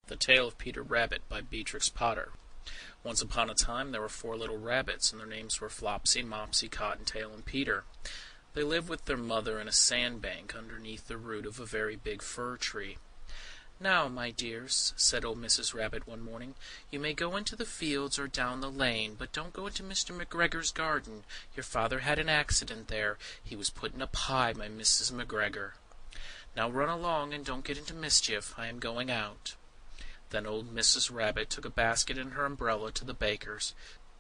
The Tale of Peter Rabbit by Beatrix Potter. Once upon a time there were 4 little rabbits, and their names were Flopsy, Mopsy, Cottontail, and Peter. They lived with their mother in a sandbank underneath the root of a very big fir tree. "Now, my dears," said old Mrs. Rabbit one morning, "you may go into the fields or down the lane, but don't go into Mr. McGregor's garden. Your father had an accident there. He was put in a pie by Mrs. McGregor. Now run along and don't get into mischief. I am going out." Then old Mrs. Rabbit took a basket and her umbrella to the baker's.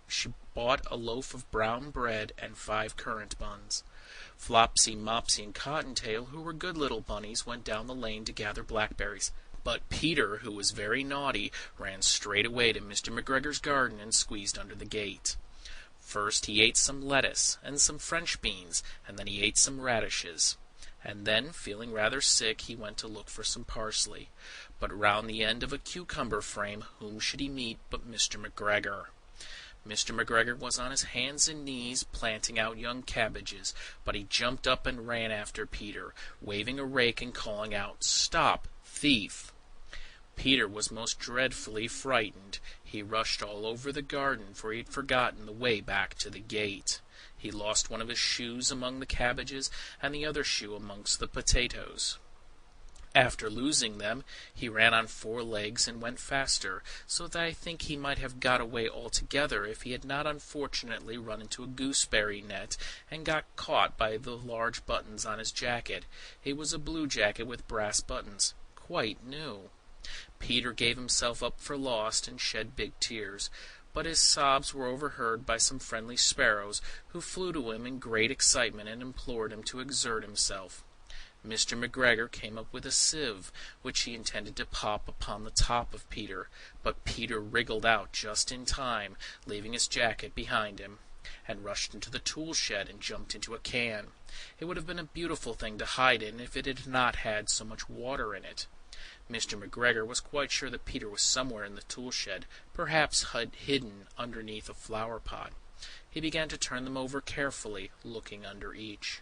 She bought a loaf of brown bread and 5 currant buns. Flopsy, Mopsy, and Cottontail, who were good little bunnies, went down the lane to gather blackberries. But Peter, who was very naughty, ran straight away to Mr. McGregor's garden and squeezed under the gate. First he ate some lettuce and some French beans, and then he ate some radishes. And then, feeling rather sick, he went to look for some parsley. But round the end of a cucumber frame, whom should he meet but Mr. McGregor? Mr. McGregor was on his hands and knees planting out young cabbages, but he jumped up and ran after Peter, waving a rake and calling out, "Stop, thief!" Peter was most dreadfully frightened. He rushed all over the garden, for he had forgotten the way back to the gate. He lost one of his shoes among the cabbages, and the other shoe amongst the potatoes. After losing them, he ran on 4 legs and went faster, so that I think he might have got away altogether if he had not unfortunately run into a gooseberry net and got caught by the large buttons on his jacket. It was a blue jacket with brass buttons, quite new. Peter gave himself up for lost and shed big tears, but his sobs were overheard by some friendly sparrows, who flew to him in great excitement and implored him to exert himself. Mr. McGregor came up with a sieve, which he intended to pop upon the top of Peter, but Peter wriggled out just in time, leaving his jacket behind him, and rushed into the tool shed and jumped into a can. It would have been a beautiful thing to hide in if it had not had so much water in it. Mr. McGregor was quite sure that Peter was somewhere in the tool shed, perhaps hidden underneath a flower pot. He began to turn them over carefully, looking under each.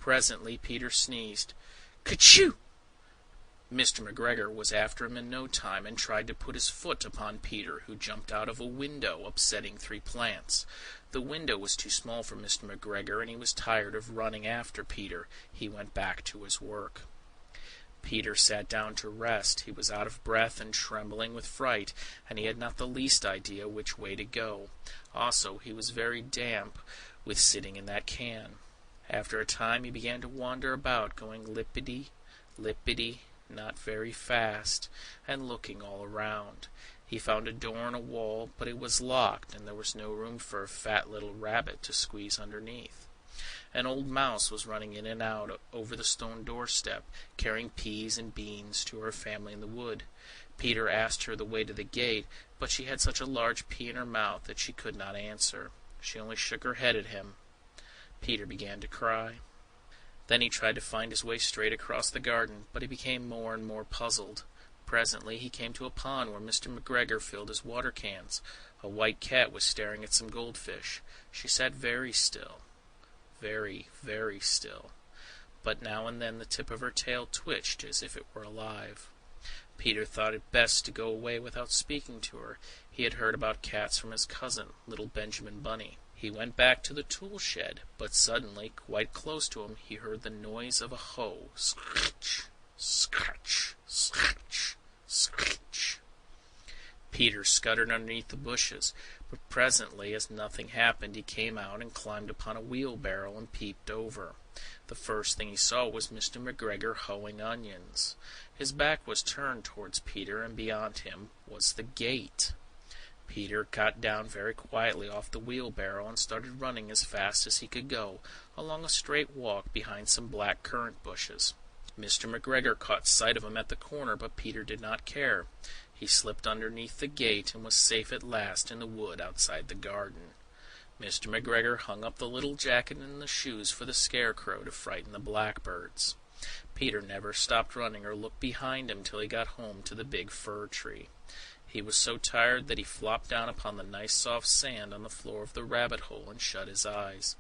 Presently Peter sneezed. "Kerchoo!" Mr. McGregor was after him in no time, and tried to put his foot upon Peter, who jumped out of a window, upsetting 3 plants. The window was too small for Mr. McGregor, and he was tired of running after Peter. He went back to his work. Peter sat down to rest. He was out of breath and trembling with fright, and he had not the least idea which way to go. Also, he was very damp with sitting in that can. After a time he began to wander about, going lippity, lippity, not very fast, and looking all around. He found a door in a wall, but it was locked, and there was no room for a fat little rabbit to squeeze underneath. An old mouse was running in and out over the stone doorstep, carrying peas and beans to her family in the wood. Peter asked her the way to the gate, but she had such a large pea in her mouth that she could not answer. She only shook her head at him. Peter began to cry. Then he tried to find his way straight across the garden, but he became more and more puzzled. Presently he came to a pond where Mr. McGregor filled his water cans. A white cat was staring at some goldfish. She sat very still, very, very still, but now and then the tip of her tail twitched as if it were alive. Peter thought it best to go away without speaking to her. He had heard about cats from his cousin, little Benjamin Bunny. He went back to the tool shed, but suddenly, quite close to him, he heard the noise of a hoe. Scratch, scratch, scratch, scratch. Peter scuttered underneath the bushes, but presently, as nothing happened, he came out and climbed upon a wheelbarrow and peeped over. The first thing he saw was Mr. McGregor hoeing onions. His back was turned towards Peter, and beyond him was the gate. Peter got down very quietly off the wheelbarrow and started running as fast as he could go, along a straight walk behind some black currant bushes. Mr. McGregor caught sight of him at the corner, but Peter did not care. He slipped underneath the gate and was safe at last in the wood outside the garden. Mr. McGregor hung up the little jacket and the shoes for the scarecrow to frighten the blackbirds. Peter never stopped running or looked behind him till he got home to the big fir tree. He was so tired that he flopped down upon the nice soft sand on the floor of the rabbit hole and shut his eyes.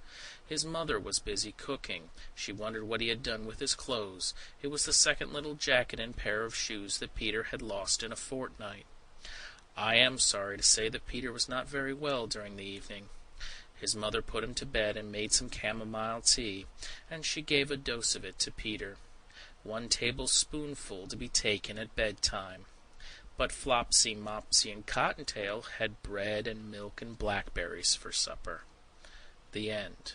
His mother was busy cooking. She wondered what he had done with his clothes. It was the second little jacket and pair of shoes that Peter had lost in a fortnight. I am sorry to say that Peter was not very well during the evening. His mother put him to bed and made some chamomile tea, and she gave a dose of it to Peter. 1 tablespoonful to be taken at bedtime. But Flopsy, Mopsy, and Cottontail had bread and milk and blackberries for supper. The end.